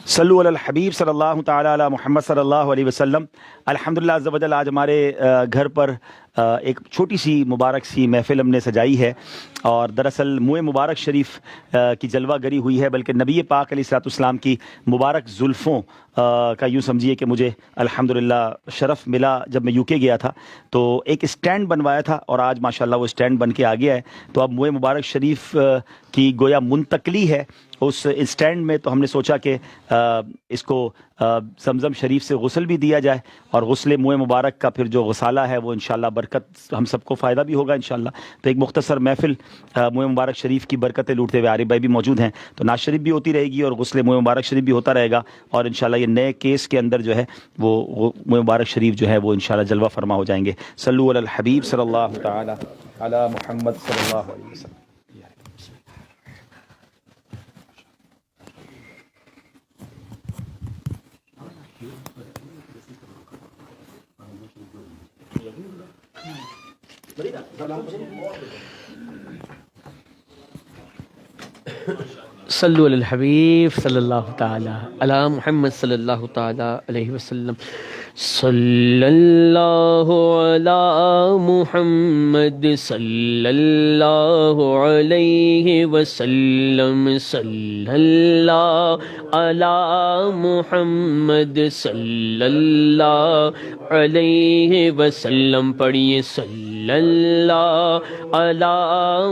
صلو علی الحبیب صلی اللہ تعالی علی محمد صلی اللہ علیہ وسلم۔ الحمدللہ عز و جل آج ہمارے گھر پر ایک چھوٹی سی مبارک سی محفل ہم نے سجائی ہے، اور دراصل منہ مبارک شریف کی جلوہ گری ہوئی ہے، بلکہ نبی پاک علیہ الصلوۃ والسلام کی مبارک زلفوں کا یوں سمجھیے کہ مجھے الحمدللہ شرف ملا جب میں یو کے گیا تھا، تو ایک اسٹینڈ بنوایا تھا اور آج ماشاءاللہ وہ اسٹینڈ بن کے آ گیا ہے۔ تو اب منہ مبارک شریف کی گویا منتقلی ہے اس اسٹینڈ میں، تو ہم نے سوچا کہ اس کو زمزم شریف سے غسل بھی دیا جائے، اور غسل منہ مبارک کا پھر جو غسالہ ہے وہ انشاءاللہ برکت ہم سب کو فائدہ بھی ہوگا انشاءاللہ۔ تو ایک مختصر محفل منہ مبارک شریف کی برکتیں لوٹتے ہوئے عارف بھائی بھی موجود ہیں، تو نعت شریف بھی ہوتی رہے گی اور غسل منہ مبارک شریف بھی ہوتا رہے گا، اور انشاءاللہ یہ نئے کیس کے اندر جو ہے وہ منہ مبارک شریف جو ہے وہ انشاءاللہ جلوہ فرما ہو جائیں گے۔ صلو علی الحبیب صلی اللہ تعالی علی محمد صلی اللہ علیہ وسلم۔ صلو علی الحبیب صلی اللہ تعالی علی محمد صلی اللہ تعالی علیہ وسلم۔ صلی اللہ علی محمد صلی اللہ علیہ وسلم۔ صلی اللہ علی محمد صلی اللہ علیہ وسلم۔ پڑھیے صلی اللہ علی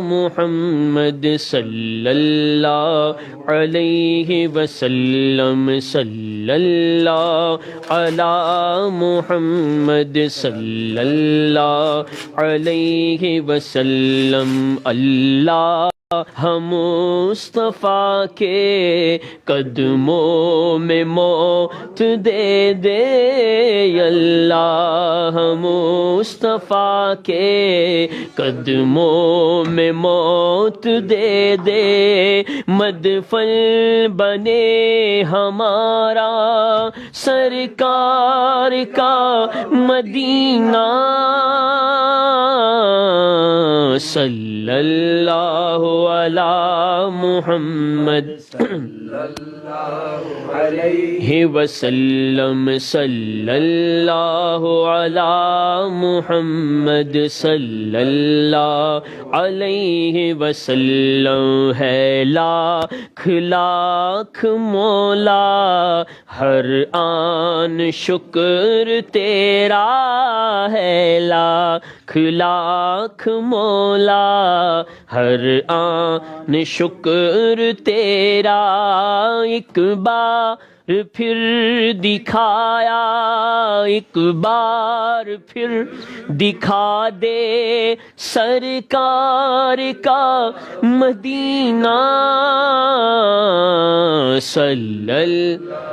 محمد صلی اللہ علیہ وسلم۔ صلی اللہ علی محمد صلی اللہ علیہ وسلم۔ اللہ ہم مصطفیٰ کے قدموں میں موت دے دے، اللہ ہم مصطفیٰ کے قدموں میں موت دے دے، مدفن بنے ہمارا سرکار کا مدینہ۔ صلی اللہ علی محمد علیہ وسلم۔ صلی اللہ علی محمد صلی اللہ علیہ وسلم۔ ہے لاکھ لاکھ مولا ہر آن شکر تیرا، ہے لاکھ لاکھ مولا ہر آن شکر تیرا، ایک بار پھر دکھایا، ایک بار پھر دکھا دے سرکار کا مدینہ۔ صلی اللہ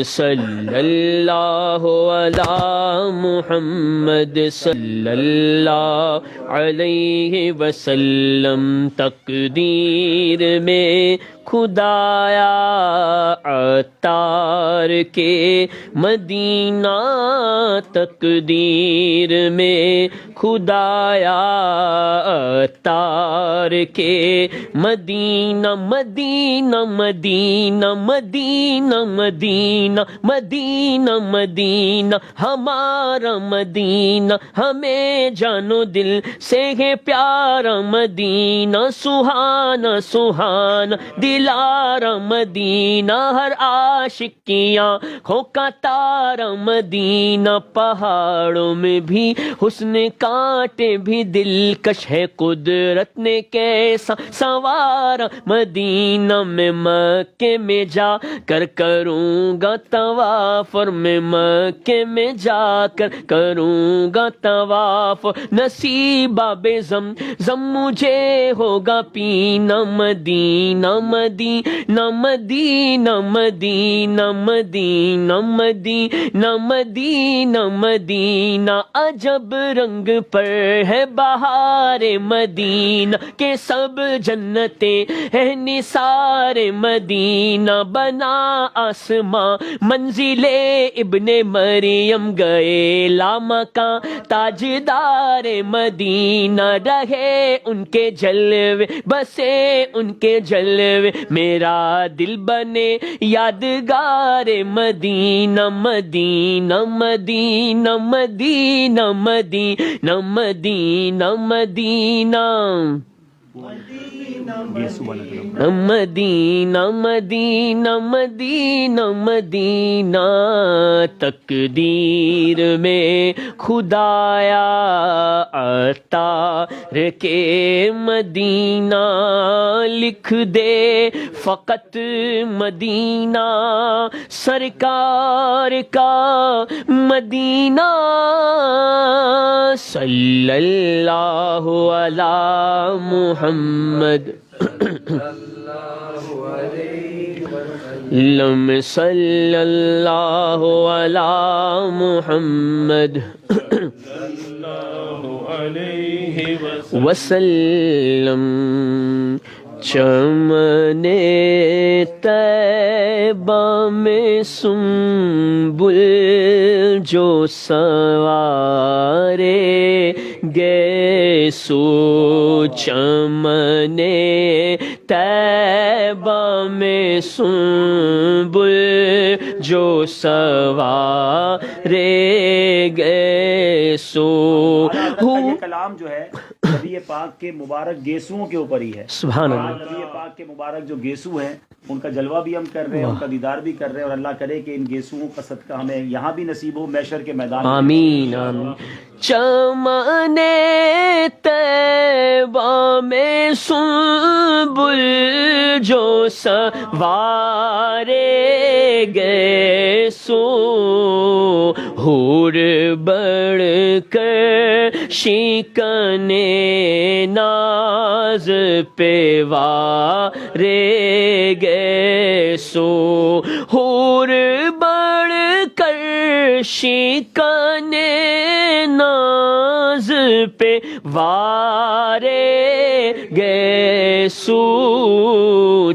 صلی اللہ علی محمد صلی اللہ علیہ وسلم۔ تقدیر میں خدایا عطار کے مدینہ، تقدیر میں خدایا عطار کے مدینہ۔ مدینہ مدینہ مدینہ مدینہ مدینہ مدینہ ہمارا مدینہ، ہمیں جانو دل سے ہے پیارا مدینہ، سہانا سہانا دلارا مدینہ، ہر عاشق کی آنکھوں کا تارا مدینہ، پہاڑوں میں بھی حسن کانٹے بھی دلکش ہے، قدرت نے کیسا سنوارا مدینہ۔ میں مکے میں جا کر کروں گا طواف، اور میں مکے میں جا کر کروں گا طواف، نصیب آب زمزم مجھے ہوگا پینا، مدینہ مدینہ مدینہ مدینہ مدینہ مدینہ مدینہ مدینہ، عجب رنگ پر ہے بہار مدینہ کے سب جنتیں ہے نثار مدینہ بنا آسماں منزل ابن مریم گئے لامکاں تاجدار مدینہ رہے ان کے جلوے بسے ان کے جلوے میرا دل بنے یادگار مدینہ مدینہ مدینہ مدینہ مدینہ مدینہ مدینہ مدینہ مدینہ مدینہ مدینہ تقدیر میں خدایا عطار کے مدینہ لکھ دے فقط مدینہ سرکار کا مدینہ صلی اللہ علی محمد لم صلی اللہ علی محمد وسلم چمن طیبہ میں سنبل جو سوارے گے سو چمن طیبہ میں سنبل جو سوارے گے سو یہ کلام جو ہے نبی پاک کے مبارک گیسوؤں کے اوپر ہی ہے. سبحان اللہ. نبی پاک کے مبارک جو گیسو ہیں ان کا جلوہ بھی ہم کر رہے ہیں, ان کا دیدار بھی کر رہے ہیں, اور اللہ کرے کہ ان گیسوؤں کا صدقہ ہمیں یہاں بھی نصیب ہو, محشر کے میدان میں. آمین آمین. چمن طیبہ میں سنبل جو سوارے گئے سو حور بڑھ کر شکن ناز پہ وارے گئے سو حور بڑھ کر شکن ناز پہ وارے گئے سو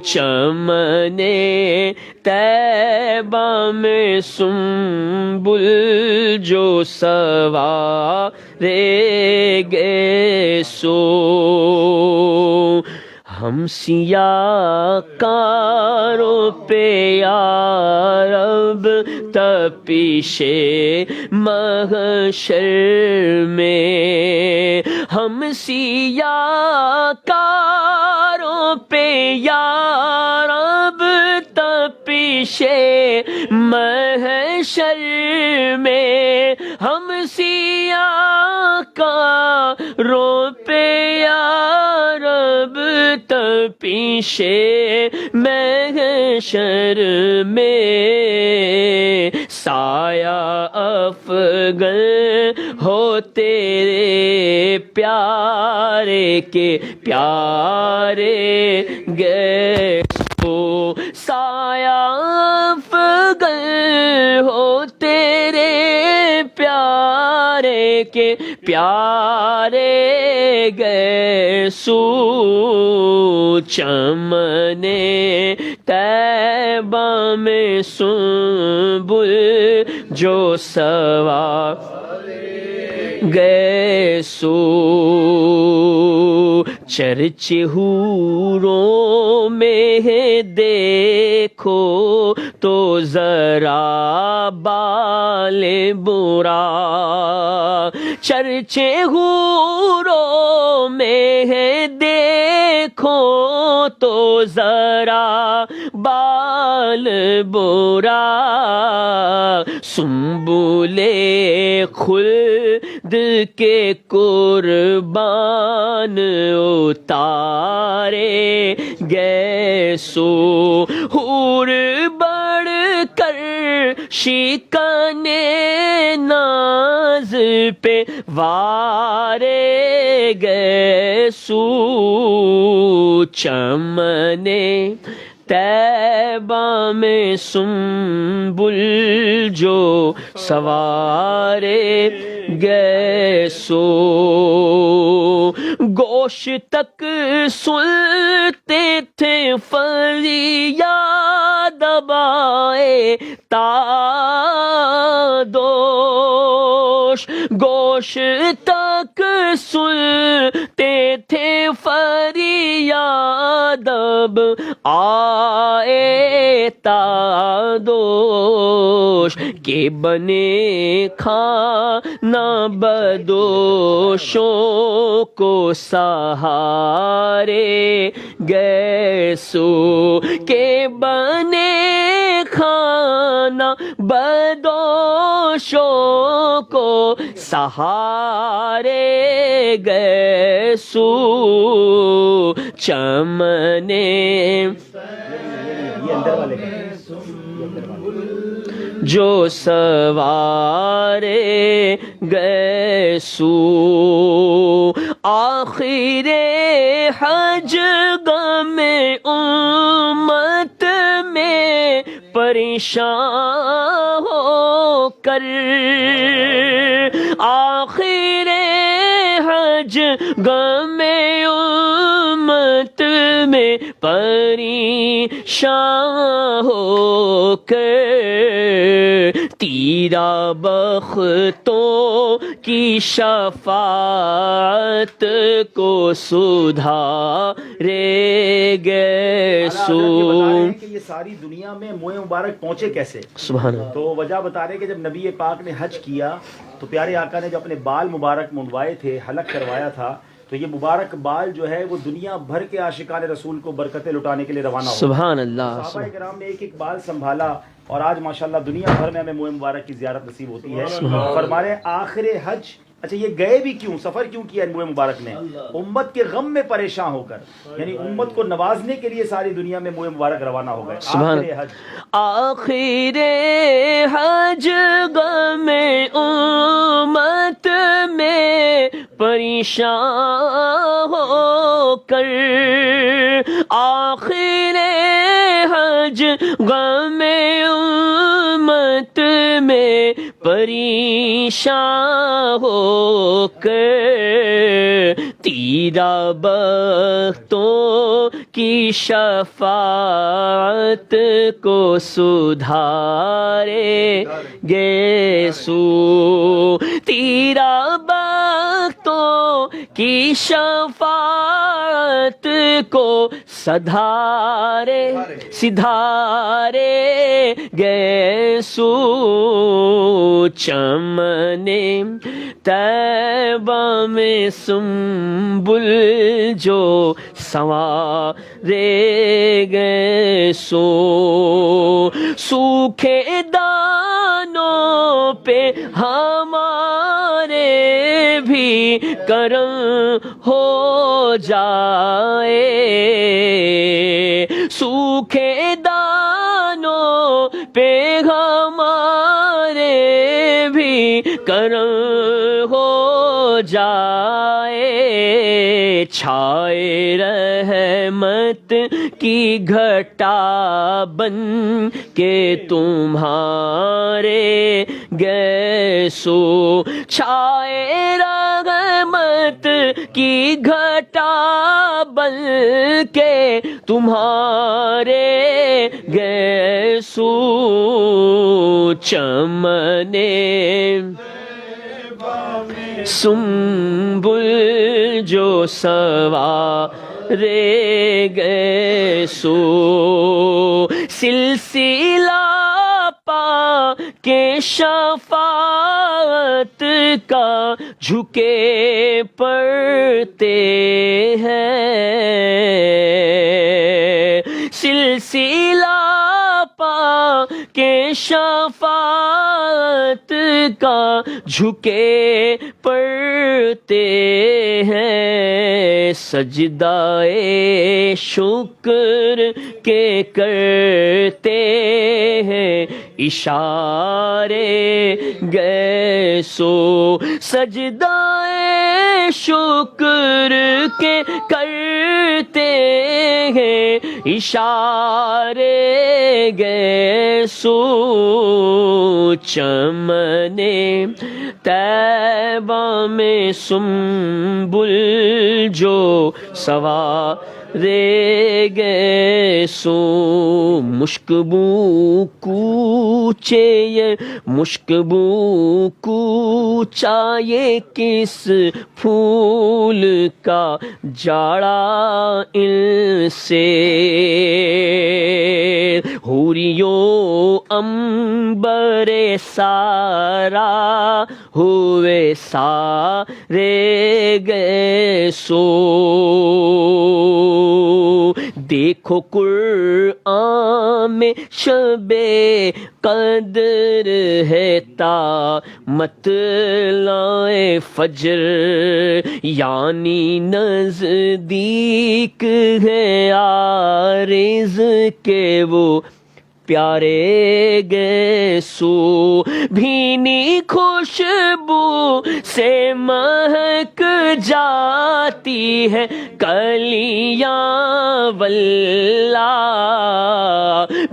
چمن طیبہ میں سنبل جو سوارے گئے سو ہم سیاہ کاروں پہ یا رب تپش محشر میں ہم سیاہ کاروں پہ یا رب تپش محشر میں ہم سیاہ کاروں پہ یا رب تپش محشر میں سایہ افغن ہو تیرے پیارے کے پیارے گئے سو سایہ افغن ہو تیرے پیارے کے پیارے گئے سو چمن طیبہ میں سنبل جو سوارے گئے سو چرچ حوروں میں دیکھو تو ذرا بال برا چرچ حوروں میں دیکھو تو ذرا بال برا سنبل خلد کے قربان اتارے گئے سو حور بڑھ کر شکن ناز پہ وارے گئے سو چمن طیبہ میں سنبل جو سوارے گئے سو گوش تک سنتے تھے فریاد دبائے تادوش گوش تک سنتے تھے فریاد اب آئے تادوش کہ بنے کھانا بدوشوں کو سہارے گئے سو کہ بنے کھانا بدوشوں کو سہارے گئے سو چمنے جو سوارے گئے سو آخر حج غم امت میں پریشان ہو کر آخر حج غم امت میں پریشان ہو کر تیرا بختوں کی شفاعت کو سدھارے گئے سو کہ یہ ساری دنیا میں موئے مبارک پہنچے کیسے. سبحان اللہ. تو وجہ بتا رہے کہ جب نبی پاک نے حج کیا تو پیارے آقا نے جو اپنے بال مبارک منڈوائے تھے حلق کروایا تھا تو یہ مبارک بال جو ہے وہ دنیا بھر کے عاشقان رسول کو برکتیں لٹانے کے لیے روانہ ہو. سبحان اللہ. صحابہ کرام نے ایک ایک بال سنبھالا اور آج ماشاءاللہ دنیا بھر میں ہمیں موئے مبارک کی زیارت نصیب ہوتی ہے. فرما رہے آخر حج اچھا یہ گئے بھی کیوں سفر کیوں کیا موئے مبارک نے امت کے غم میں پریشان ہو کر یعنی امت کو نوازنے کے لیے ساری دنیا میں موئے مبارک روانہ ہو گئے. آخر حج غم امت میں پریشان ہو کر آخر حج غم امت میں پریشان ہو کر تیرا بختوں کی شفاعت کو سدھارے گئے سو تیرا بختوں کی شفاعت کو سدھارے گئے سو چمنے طیبہ میں سنبل جو سنوارے گئے سو سوکھے دانوں پہ ہمارے بھی کرم ہو جائے سوکھے دانوں پہ ہمارے بھی کرم ہو جائے چھائے رحمت کی گھٹا بن کے تمہارے گئے سو چھائے رحمت کی گھٹا بن کے تمہارے گئے سو چمنے سنبل جو سوارے گئے سو سلسلہ پا کے شفاعت کا جھکے پڑتے ہیں سلسلہ پا کے شفاعت کا جھکے پڑتے ہیں سجدائے شکر کے کرتے ہیں اشارے گئے سو سجدائے شکر کے کرتے ہیں اشارے گئے سو چمنے طیبہ میں سنبل جو سوارے گئے سو مشکبو کوچے یہ مشکبو کوچا یہ کس پھول کا جاڑا ان سے حوریو امبر سارا ہوئے سارے گئے سو دیکھو قرآن میں شب قدر ہے تا مطلع فجر یعنی نزدیک ہے عارض کے وہ پیارے گئے سو بھینی خوشبو سے مہک جاتی ہے کلیاں واللہ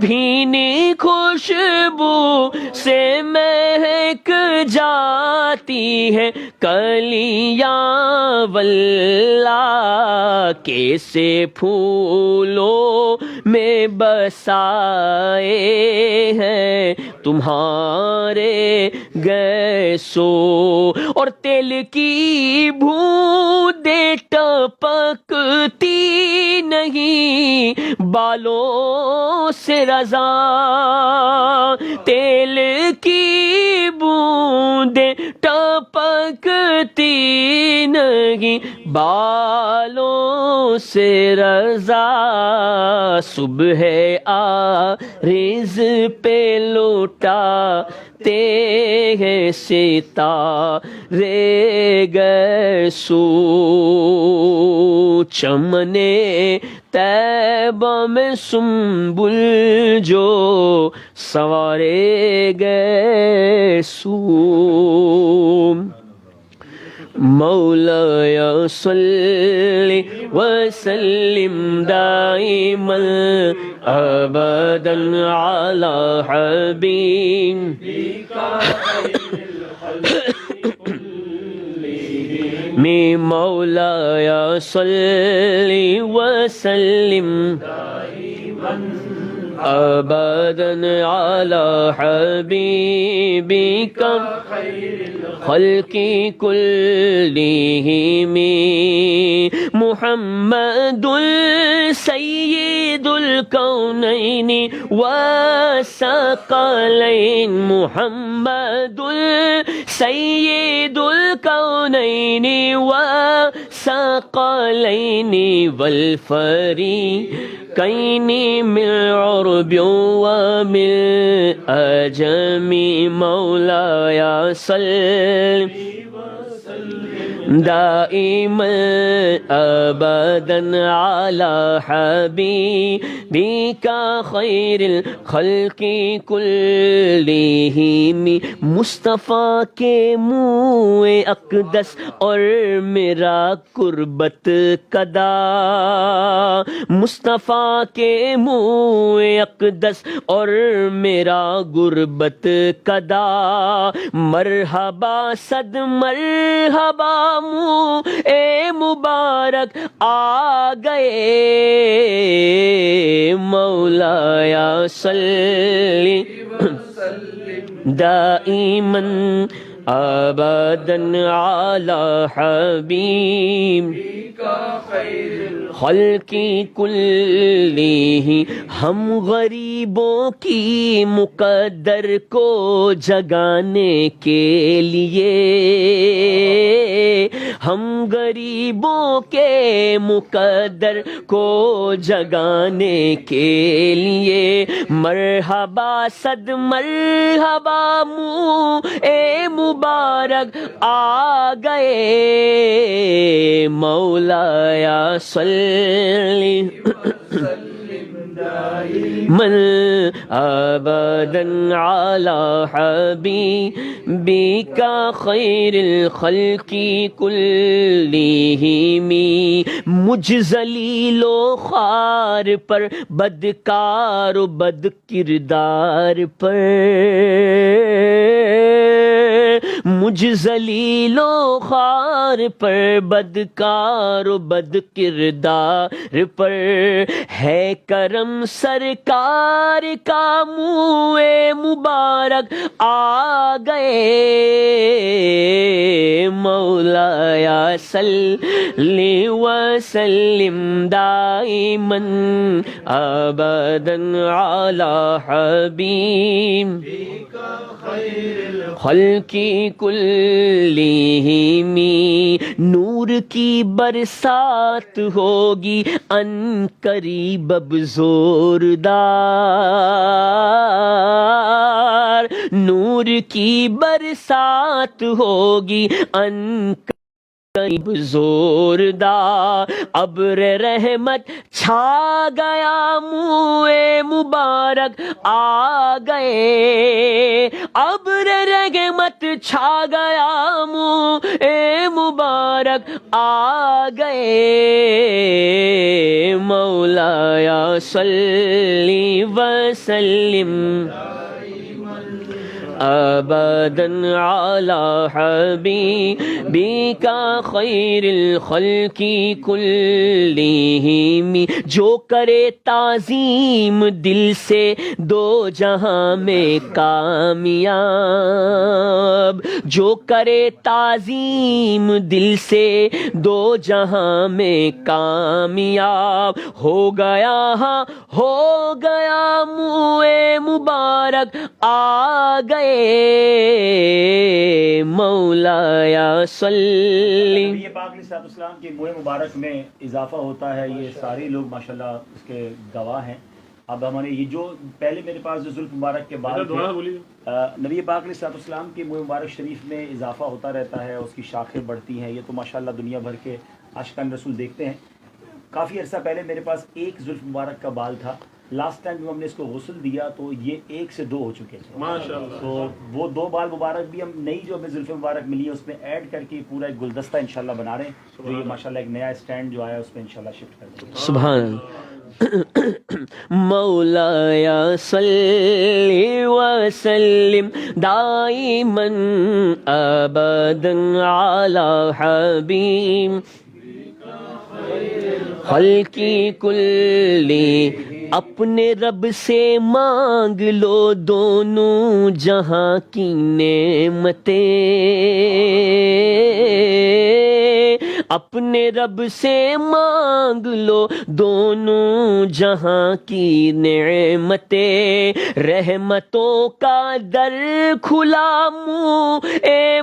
بھینی خوشبو سے مہک جاتی ہے کلیاں واللہ کیسے پھولوں میں بسائے ہیں تمہارے گیسو اور تیل کی بوندیں ٹپکتی نہیں بالوں سے رضا تیل کی بوندیں ٹپکتی نہیں بالوں سے رضا صبح عارض پہ لوٹاتے ہیں ستارے گئے سو چمنے طیبہ میں سنبل جو سوارے گئے سو مولاي صل وسلم دائما ابدا على حبيبك میں مولاي صل وسلم ابدا على حبيبك خلق كلهم محمد سيد الكونين والثقلين محمد سيد الكونين والثقلين والفريقين من عرب ومن أجم مولاي صل دائما ابدا على حبيبك خير الخلق كلهم مصطفیٰ کے منہ اقدس اور میرا قربت کدا مصطفیٰ کے منہ اقدس اور میرا غربت کدا مرحبا صد مرحبا اے مبارک آ گئے مولاي صلی دائما ابدا على حبيبك خلق كله ہم غریبوں کی مقدر کو جگانے کے لیے ہم غریبوں کے مقدر کو جگانے کے لیے مرحبا صد مرحبا اے مبارک آ گئے مولاي صلی من ابدا علی حبیبک خیر الخلق کلہم مجھ ذلیل و خوار پر بدکار و بد کردار پر مجھ ذلیل و خوار پر بدکار و بد کردار پر ہے کرم سرکار کا منہ مبارک آ گئے مولایا صلی وسلم دائما ابدا علی حبیب خلق کلہم نور کی برسات ہوگی ان قریب اب زوردار نور کی برسات ہوگی ان قریب زوردار ابر رحمت چھا گیا منہ مبارک آ گئے ابر رحمت چھا گیا منہ مبارک آ گئے مولایا صلی وسلم ابدا علی حبیبک خیر الخلق کلہم جو کرے تعظیم دل سے دو جہاں میں کامیاب جو کرے تعظیم دل سے دو جہاں میں کامیاب ہو گیا منہ مبارک آ گئے مولایا صلی نبی پاک علیہ الصلوۃ والسلام کے منہ مبارک میں اضافہ ہوتا ہے. یہ سارے لوگ ماشاءاللہ اس کے گواہ ہیں. اب ہمارے یہ جو پہلے میرے پاس جو زلف مبارک کے بعد نبی پاک علیہ الصلوۃ والسلام کے منہ مبارک شریف میں اضافہ ہوتا رہتا ہے, اس کی شاخیں بڑھتی ہیں. یہ تو ماشاءاللہ دنیا بھر کے عاشقان رسول دیکھتے ہیں. کافی عرصہ پہلے میرے پاس ایک زلف مبارک کا بال تھا. لاسٹ ٹائم جب ہم نے اس کو غسل دیا تو یہ 1 سے 2 ہو چکے تھے ماشاءاللہ. تو وہ 2 بال مبارک بھی ہم نئی جو ہمیں زلف مبارک ملی ہے اس میں ایڈ کر کے پورا ایک گلدستہ انشاءاللہ بنا رہے ہیں. تو یہ ماشاءاللہ ایک نیا اسٹینڈ جو آیا اس میں انشاءاللہ شفٹ کر دیں گے. سبحان اللہ. مولایا صلی وسلم دائما ابدا علی حبیب خلق کلی اپنے رب سے مانگ لو دونوں جہاں کی نعمتیں اپنے رب سے مانگ لو دونوں جہاں کی نعمتیں رحمتوں کا در کھلا منہ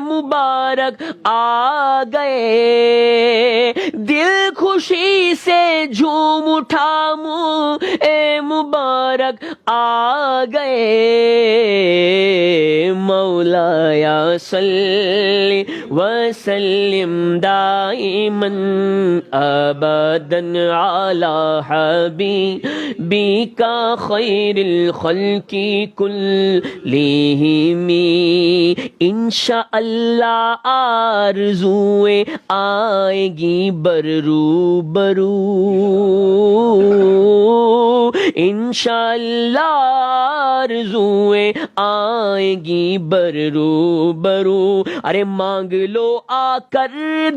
مبارک آ گئے دل خوشی سے جھوم اٹھا منہ مبارک آ گئے مولایا صلی وسلم دائما ابدا علی حبیبک خیر الخلق کلہم انشاءاللہ آرزویں آئے گی برو برو انشاءاللہ آرزویں آئیں گی برو برو ارے مانگ لو آ کر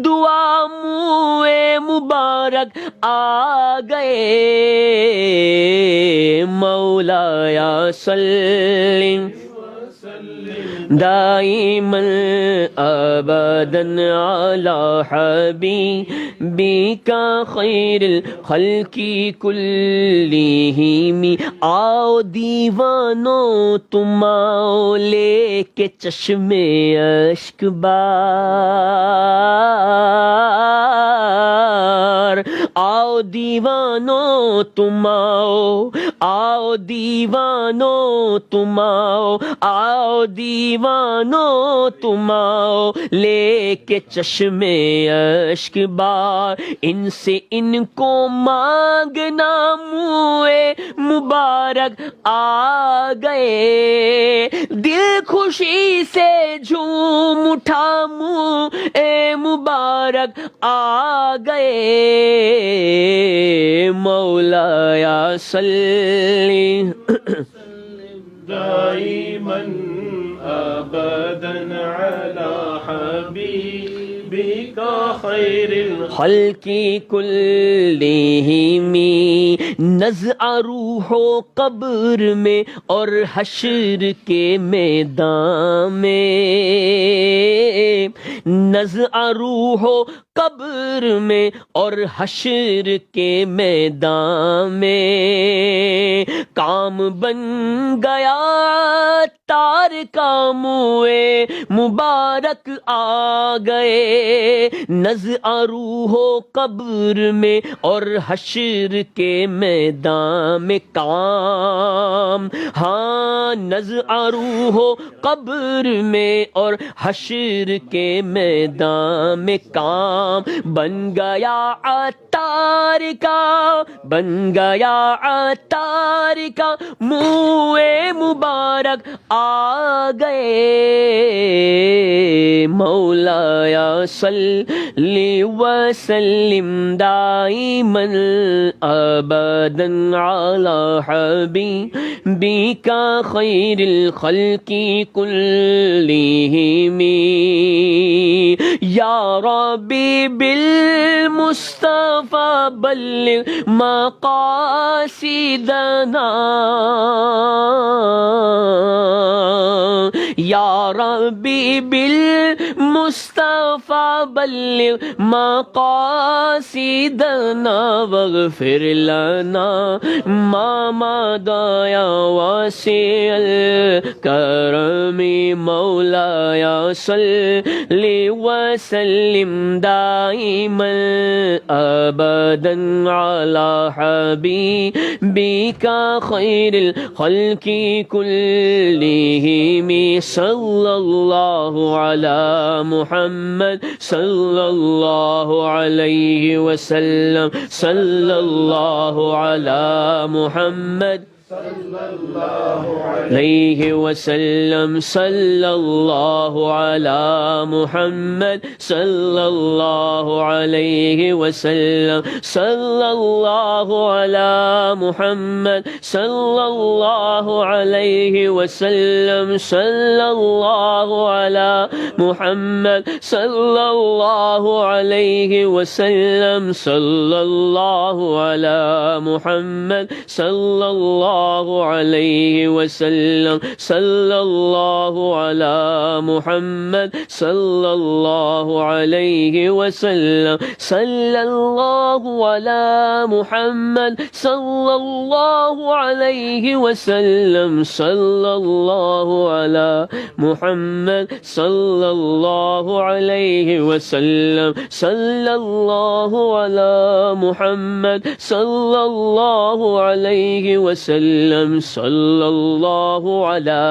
دعا منہ مبارک آ گئے مولایا صلی دائما ابدا علی حبیبک خیر الخلق کلہم آؤ دیوانو تم آؤ لے کے چشم اشک بار آؤ دیوانو تم آؤ، آؤ دیوانو تم آؤ، آؤ دیوانو تم آؤ، لے کے چشمے اشک بار ان سے ان کو مانگنا، منہ مبارک آ گئے، دل خوشی سے جھوم اٹھا، منہ مبارک آ گئے، مولایا صلی دائما ابدا على حبيبك خير خلق کلہم، نزع روح و قبر میں اور حشر کے میدان میں، نزع روح و قبر میں اور حشر کے میدان میں، کام بن گیا تار کا، منہ مبارک آ گئے، نزع روح و قبر میں اور حشر کے میدان میں، کام ہاں نزع روح و قبر میں اور حشر کے میدان میں، کام بن گیا عطار کا، بن گیا عطار کا، منہ مبارک آ گئے، مولایا صلی وسلم دائما ابدا علی حبیبک خیر الخلق کلہم، یا ربی بالمصطفى بلغ مقاصدنا، یا ربی بالمصطفى بلغ مقاصدنا، واغفر لنا ما مضى یا واسع الکرم، مولایا صلی وسلم دائما ابدا على حبيبك خير الخلق كلهم، صلى الله على محمد صلى الله عليه وسلم، صلى الله على محمد علیہ وسلم، صلی اللہ علی محمد صلی اللہ علیہ وسلم، صلی اللہ علی محمد صلی اللہ علیہ وسلم، صلی اللہ علی محمد صلی اللہ علیہ وسلم، صلی اللہ علی محمد صلی اللہ علیہ وسلم، صلی اللہ علی محمد صلی اللہ علیہ وسلم، صلی اللہ علی محمد صلی اللہ علیہ وسلم، صلی اللہ علی محمد صلی اللہ علیہ وسلم، صلی اللہ علی محمد صلی اللہ علیہ وسلم، صلی اللہ علی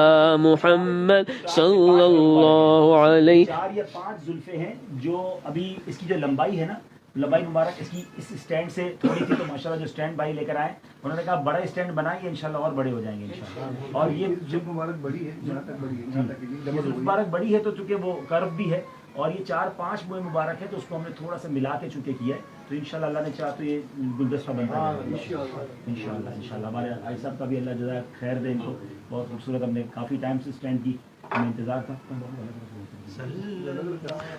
محمد صلی اللہ علیہ۔ 4 یا 5 زلفیں ہیں جو ابھی اس کی جو لمبائی ہے نا، لمبائی مبارک اس کی اس اسٹینڈ سے تھوڑی سی، تو ماشاءاللہ جو اسٹینڈ بھائی لے کر آئے انہوں نے کہا بڑا اسٹینڈ بنائیے انشاءاللہ اور بڑے ہو جائیں گے انشاءاللہ۔ اور یہ جو مبارک بڑی ہے، جہاں تک بڑی ہے، جہاں تک مبارک بڑی ہے تو چونکہ وہ کرو بھی ہے، اور یہ 4-5 منہ مبارک ہے تو اس کو ہم نے تھوڑا سا ملا کے چونکہ کیا ہے، تو انشاءاللہ اللہ نے چاہا تو یہ گلدستہ بنتا ہے انشاءاللہ۔ ہمارے بھائی صاحب کا بھی اللہ جزائے خیر دے، ان کو بہت خوبصورت، ہم نے کافی ٹائم سے اسٹینڈ کی، ہمیں انتظار تھا۔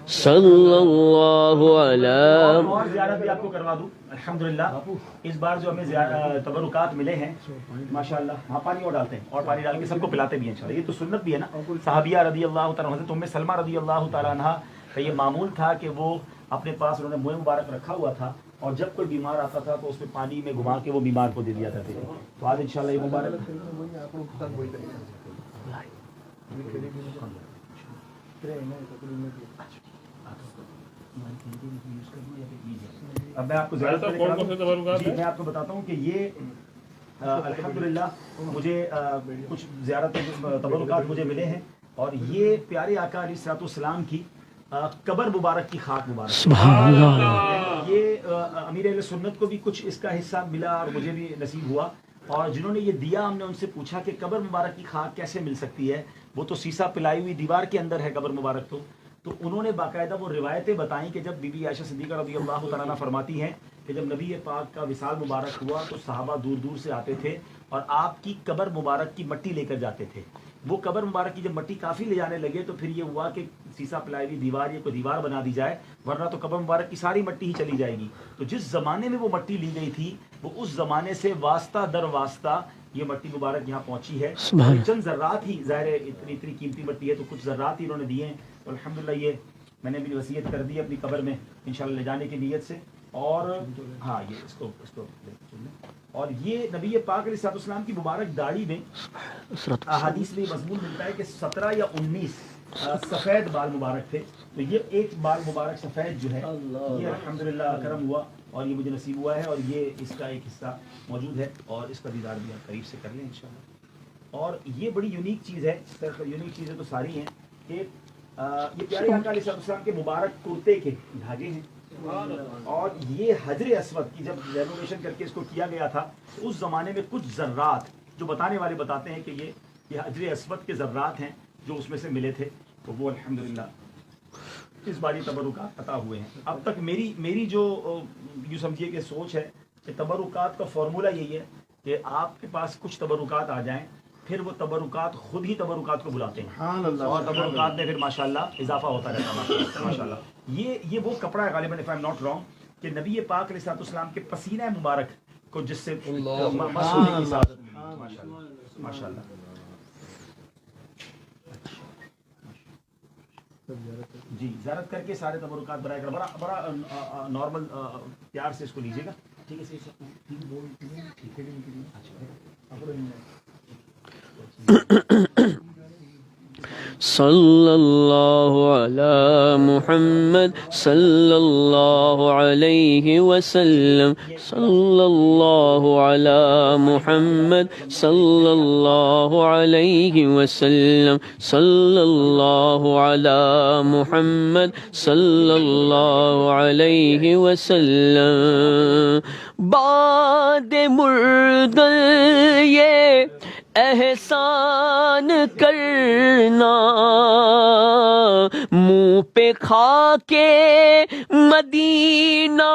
صلی اللہ علیہ، اور زیارت بھی آپ کو کروا دوں الحمدللہ۔ اس بار جو ہمیں تبرکات ملے ہیں ماشاءاللہ، ہاں پانی اور ڈالتے ہیں، اور پانی ڈال کے سب کو پلاتے بھی ہیں انشاءاللہ۔ یہ تو سنت بھی ہے نا، صحابیہ رضی اللہ تعالیٰ حضرت ام سلمہ رضی اللہ تعالیٰ عنہ کا یہ معمول تھا کہ وہ اپنے پاس انہوں نے منہ مبارک رکھا ہوا تھا، اور جب کوئی بیمار آتا تھا تو اس میں پانی میں گھما کے وہ بیمار کو دے دیا کرتے تھے۔ تو آج انشاءاللہ یہ مبارک اب میں آپ کو زیارت ایسا کون کون سے تبرکات جی ہیں؟ میں آپ کو بتاتا ہوں کہ یہ الحمدللہ مجھے کچھ زیارت تبرکات مجھے ملے ہیں، اور یہ پیارے آقا علیہ الصلوۃ والسلام کی قبر مبارک کی خاک مبارک، سبحان اللہ، یہ امیر اہل سنت کو بھی کچھ اس کا حصہ ملا اور مجھے بھی نصیب ہوا، اور جنہوں نے یہ دیا ہم نے ان سے پوچھا کہ قبر مبارک کی خاک کیسے مل سکتی ہے، وہ تو سیسا پلائی ہوئی دیوار کے اندر ہے قبر مبارک، تو انہوں نے باقاعدہ وہ روایتیں بتائیں کہ جب بی بی عائشہ صدیقہ رضی اللہ تعالیٰ عنہ فرماتی ہیں کہ جب نبی پاک کا وصال مبارک ہوا تو صحابہ دور دور سے آتے تھے اور آپ کی قبر مبارک کی مٹی لے کر جاتے تھے، وہ قبر مبارک کی جب مٹی کافی لے جانے لگے تو پھر یہ ہوا کہ سیسا پلائی ہوئی دیوار یا کوئی دیوار بنا دی جائے، ورنہ تو قبر مبارک کی ساری مٹی ہی چلی جائے گی، تو جس زمانے میں وہ مٹی لی گئی تھی وہ اس زمانے سے واسطہ در واسطہ یہ مٹی مبارک یہاں پہنچی ہے، چند ذرات ہی، ظاہر ہے اتنی قیمتی مٹی ہے تو کچھ ذرات ہی انہوں نے دیے ہیں، تو الحمدللہ یہ میں نے بھی وصیت کر دی اپنی قبر میں انشاءاللہ لے جانے کی نیت سے، اور ہاں یہ اس کو اور یہ نبی پاک علیہ الصلوۃ والسلام کی مبارک داڑھی میں احادیث میں مضمون ملتا ہے کہ 17 یا 19 سفید بال مبارک تھے، تو یہ ایک بال مبارک سفید جو ہے یہ الحمدللہ کرم ہوا اور یہ مجھے نصیب ہوا ہے، اور یہ اس کا ایک حصہ موجود ہے اور اس کا دیدار بھی آپ قریب سے کر لیں انشاءاللہ۔ اور یہ بڑی یونیک چیز ہے، یونیک چیزیں تو ساری ہیں کہ یہ پیارے آقا علیہ السلام کے مبارک کرتے کے دھاگے ہیں، اور یہ حجر اسود کی جب رینوویشن کر کے اس کو کیا گیا تھا تو اس زمانے میں کچھ ذرات جو بتانے والے بتاتے ہیں کہ یہ حجر اسود کے ذرات ہیں جو اس میں سے ملے تھے، تو وہ الحمدللہ اس باری تبرکات عطا ہوئے ہیں۔ اب تک میری جو یوں سمجھیے کہ سوچ ہے کہ تبرکات کا فارمولہ یہی ہے کہ آپ کے پاس کچھ تبرکات آ جائیں، پھر وہ تبرکات خود ہی تبرکات کو بلاتے ہیں، اور تبرکات میں پھر ماشاءاللہ اضافہ ہوتا رہتا ہے ماشاءاللہ۔ یہ وہ کپڑا ہے غالباً if I'm not wrong کہ نبی پاک علیہ الصلوۃ والسلام کے پسینہ مبارک کو جس سے مس ہونے کی سعادت ملی، ماشاءاللہ ماشاءاللہ۔ جی زیارت کر کے سارے تبرکات برائے کر بڑا نارمل پیار سے اس کو لیجیے گا، ٹھیک ہے؟ صلی اللہ علی محمد صلی اللہ علیہ وسلم، صلی اللہ علی محمد صلی اللہ علیہ وسلم، صلی اللہ علی محمد صلی اللہ علیہ وسلم۔ باد مردل یہ احسان کرنا، منہ پہ کھا کے مدینہ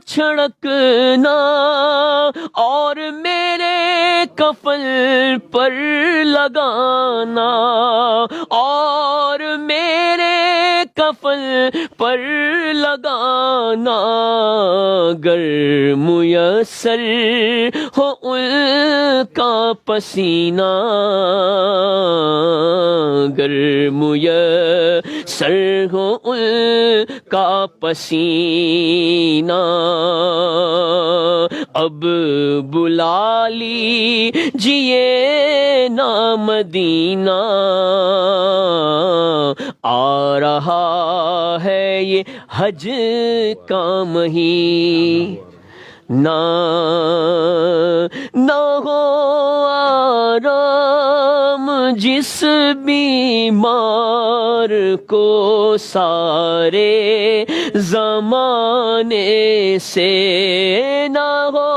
چھڑکنا، اور میرے کفن پر لگانا، اور میرے کفن پر لگانا، گر میسر ہو ان کا پسینہ، گر میسر ہو ان کا پسینہ، اب بلا لیجیے نا مدینہ، آ رہا ہے یہ حج کا مہینہ، نہ ہو آرام جس بیمار کو سارے زمانے سے، نہ ہو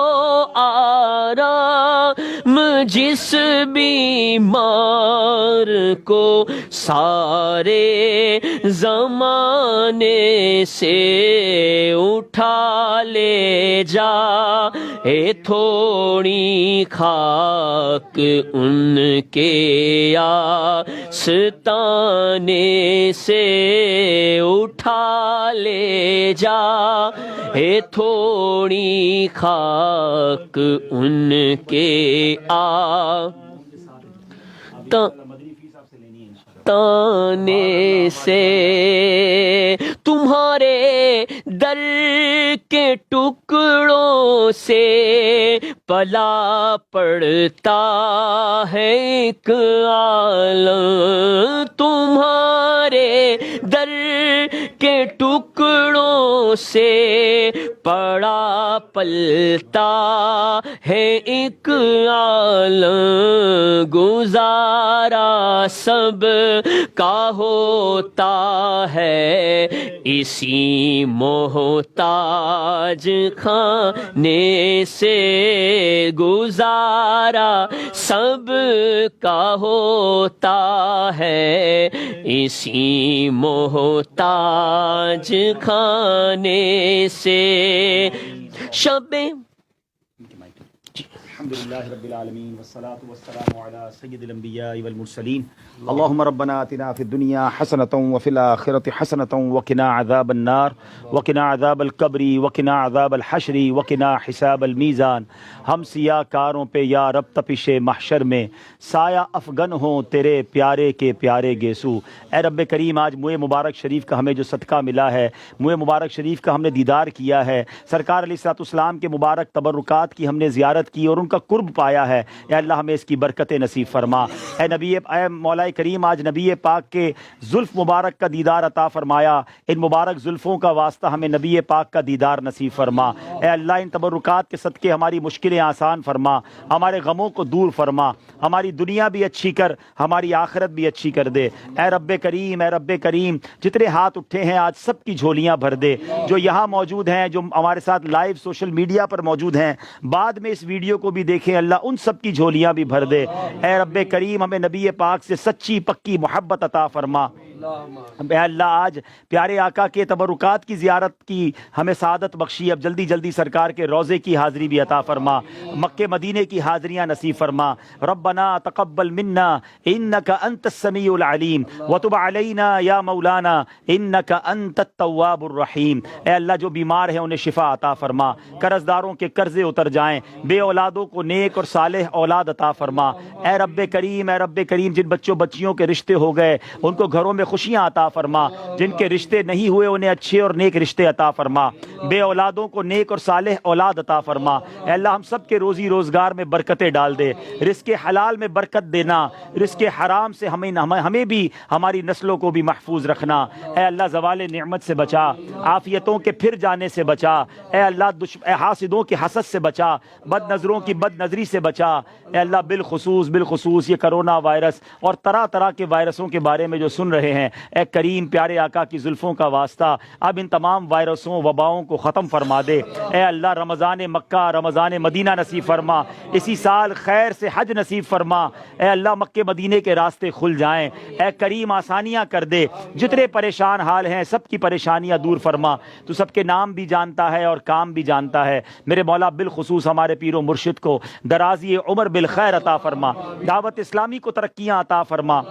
آرام جس بیمار کو سارے زمانے سے، اٹھا لے جا اے تھوڑی خاک ان کے آستانے سے، اٹھا لے جا اے تھوڑی خاک ان کے تانے سے، تمہارے در کے ٹکڑوں سے پلا پڑتا ہے ایک عالم تمہارے در کے ٹکڑوں سے پڑا پلتا ہے ایک عالم گزارا سب کا ہوتا ہے اسی محتاج کھانے سے گزارا سب کا ہوتا ہے اسی محتاج کھانے سے شب الحمدللہ رب العالمین والصلاة والسلام علی سید الانبیاء والمرسلین اللہم ربنا آتنا فی الدنیا حسنۃ وفی الآخرۃ حسنۃ وقنا عذاب النار وقنا عذاب القبر وقنا عذاب الحشر وقنا حساب المیزان. ہم سیاہ کاروں پہ یا رب تپش محشر میں سایہ افغن ہوں تیرے پیارے کے پیارے گیسو. اے رب کریم آج موئے مبارک شریف کا ہمیں جو صدقہ ملا ہے، موئے مبارک شریف کا ہم نے دیدار کیا ہے، سرکار علیہ الصلوۃ والسلام کے مبارک تبرکات کی ہم نے زیارت کی اور ان کا قرب پایا ہے. اے اللہ ہمیں اس کی برکتیں نصیب فرما. اے مولا کریم آج نبی پاک کے زلف مبارک کا دیدار عطا فرمایا. ان مبارک زلفوں کا واسطہ ہمیں نبی پاک کا دیدار نصیب فرما. اے اللہ ان تبرکات کے صدقے ہماری مشکلیں آسان فرما، ہمارے غموں کو دور فرما، ہماری دنیا بھی اچھی کر، ہماری آخرت بھی اچھی کر دے. اے رب کریم جتنے ہاتھ اٹھے ہیں آج سب کی جھولیاں بھر دے. جو یہاں موجود ہیں، جو ہمارے ساتھ لائیو سوشل میڈیا پر موجود ہیں، بعد میں اس ویڈیو کو بھی دیکھیں، اللہ ان سب کی جھولیاں بھی بھر دے. اے رب کریم ہمیں نبی پاک سے سچی پکی محبت عطا فرما. اے اللہ آج پیارے آقا کے تبرکات کی زیارت کی ہمیں سعادت بخشی. اب جلدی جلدی سرکار کے روضے کی حاضری بھی عطا فرما، مکے مدینے کی حاضریاں نصیب فرما. ربنا تقبل منا انک انت السمیع العلیم وتب علینا یا مولانا انک انت التواب الرحیم. اے اللہ جو بیمار ہیں انہیں شفا عطا فرما، قرض داروں کے قرضے اتر جائیں، بے اولادوں کو نیک اور صالح اولاد عطا فرما. اے رب کریم جن بچوں بچیوں کے رشتے ہو گئے ان کو گھروں میں خوشیاں عطا فرما، جن کے رشتے نہیں ہوئے انہیں اچھے اور نیک رشتے عطا فرما، بے اولادوں کو نیک اور صالح اولاد عطا فرما. اے اللہ ہم سب کے روزی روزگار میں برکتیں ڈال دے، رزق حلال میں برکت دینا، رزق حرام سے ہمیں بھی ہماری نسلوں کو بھی محفوظ رکھنا. اے اللہ زوال نعمت سے بچا، عافیتوں کے پھر جانے سے بچا. اے اللہ حاسدوں کے حسد سے بچا، بد نظروں کی بد نظری سے بچا. اے اللہ بالخصوص یہ کرونا وائرس اور طرح طرح کے وائرسوں کے بارے میں جو سن رہے ہیں، اے کریم پیارے آقا کی زلفوں کا واسطہ اب ان تمام وائرسوں وباؤں کو ختم فرما دے. اے اللہ رمضان مکہ رمضان مدینہ نصیب فرما، اسی سال خیر سے حج نصیب فرما. اے اللہ مکے مدینے کے راستے کھل جائیں. اے کریم آسانیاں کر دے، جتنے پریشان حال ہیں سب کی پریشانیاں دور فرما. تو سب کے نام بھی جانتا ہے اور کام بھی جانتا ہے. میرے مولا بالخصوص ہمارے پیر و مرشد کو درازی عمر بالخیر عطا فرما، دعوت اسلامی کو ترقیاں عطا فرما.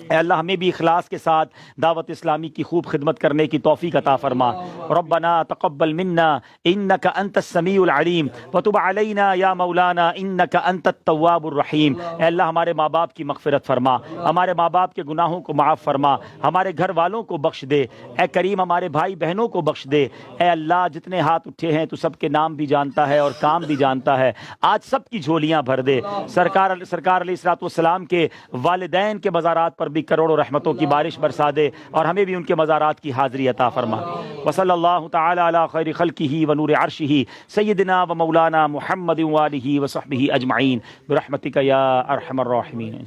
اے اللہ ہمیں بھی اخلاص کے ساتھ دعوت اسلامی کی خوب خدمت کرنے کی توفیق عطا فرما. ربنا تقبل منا انک انت السمیع العلیم وتب علینا یا مولانا انک انت التواب الرحیم. اے اللہ ہمارے ماں باپ کی مغفرت فرما، ہمارے ماں باپ کے گناہوں کو معاف فرما، ہمارے گھر والوں کو بخش دے. اے کریم ہمارے بھائی بہنوں کو بخش دے. اے اللہ جتنے ہاتھ اٹھے ہیں تو سب کے نام بھی جانتا ہے اور کام بھی جانتا ہے. آج سب کی جھولیاں بھر دے. سرکار علیہ الصلوۃ والسلام کے والدین کے مزارات پر بھی کروڑوں رحمتوں کی بارش برسا دے اور ہمیں بھی ان کے مزارات کی حاضری عطا فرما. وصلی اللہ تعالی علی خیر خلقہ ونور عرشہ سیدنا و مولانا محمد وآلہ وصحبہ اجمعین برحمتک یا ارحم الراحمین.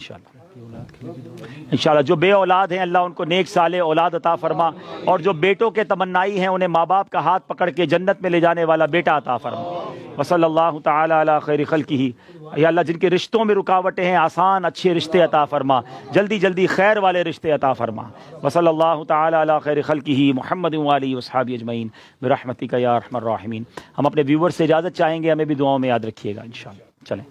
انشاءاللہ جو بے اولاد ہیں اللہ ان کو نیک صالح اولاد عطا فرما، اور جو بیٹوں کے تمنائی ہیں انہیں ماں باپ کا ہاتھ پکڑ کے جنت میں لے جانے والا بیٹا عطا فرما. وصلی اللہ تعالی علی خیر خلقہ. یا اللہ جن کے رشتوں میں رکاوٹیں ہیں آسان اچھے رشتے عطا فرما، جلدی جلدی خیر والے رشتے عطا فرما. وصلی اللہ تعالی علی خیر خلقہ محمد وآلہ وصحبہ اجمعین برحمتک یا ارحم الراحمین. ہم اپنے ویور سے اجازت چاہیں گے، ہمیں بھی دعاؤں میں یاد رکھیے گا انشاءاللہ. چلیں.